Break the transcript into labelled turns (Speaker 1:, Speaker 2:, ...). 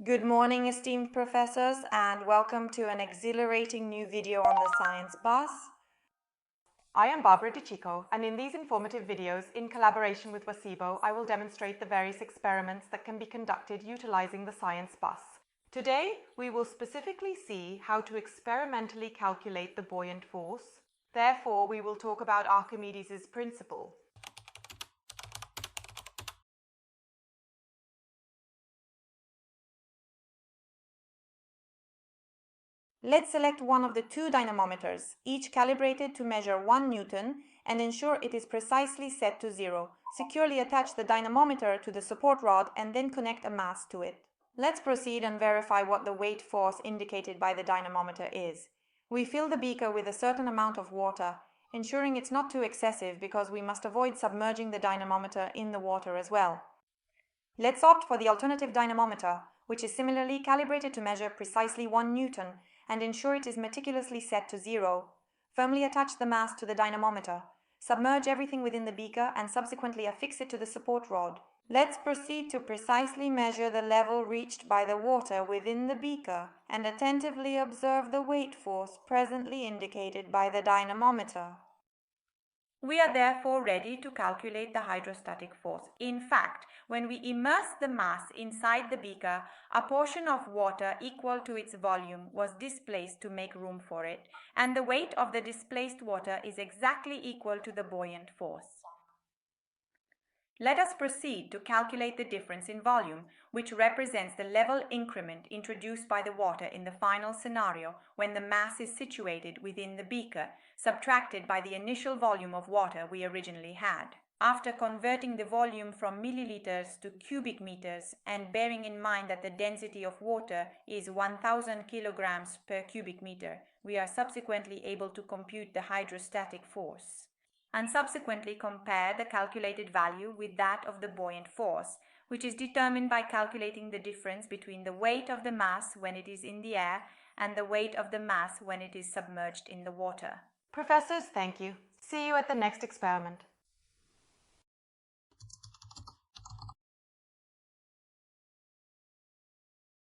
Speaker 1: Good morning, esteemed professors, and welcome to an exhilarating new video on the Science Bus.
Speaker 2: I am Barbara Di Cicco, and in these informative videos, in collaboration with Wasibo, I will demonstrate the various experiments that can be conducted utilizing the Science Bus. Today, we will specifically see how to experimentally calculate the buoyant force. Therefore, we will talk about Archimedes' principle.
Speaker 1: Let's select one of the two dynamometers, each calibrated to measure 1 Newton, and ensure it is precisely set to 0. Securely attach the dynamometer to the support rod and then connect a mass to it. Let's proceed and verify what the weight force indicated by the dynamometer is. We fill the beaker with a certain amount of water, ensuring it's not too excessive because we must avoid submerging the dynamometer in the water as well. Let's opt for the alternative dynamometer, which is similarly calibrated to measure precisely 1 Newton, and ensure it is meticulously set to 0. Firmly attach the mass to the dynamometer. Submerge everything within the beaker and subsequently affix it to the support rod. Let's proceed to precisely measure the level reached by the water within the beaker and attentively observe the weight force presently indicated by the dynamometer. We are therefore ready to calculate the hydrostatic force. In fact, when we immerse the mass inside the beaker, a portion of water equal to its volume was displaced to make room for it, and the weight of the displaced water is exactly equal to the buoyant force. Let us proceed to calculate the difference in volume, which represents the level increment introduced by the water in the final scenario when the mass is situated within the beaker, subtracted by the initial volume of water we originally had. After converting the volume from milliliters to cubic meters and bearing in mind that the density of water is 1000 kilograms per cubic meter, we are subsequently able to compute the hydrostatic force and subsequently compare the calculated value with that of the buoyant force, which is determined by calculating the difference between the weight of the mass when it is in the air and the weight of the mass when it is submerged in the water.
Speaker 2: Professors, thank you. See you at the next experiment.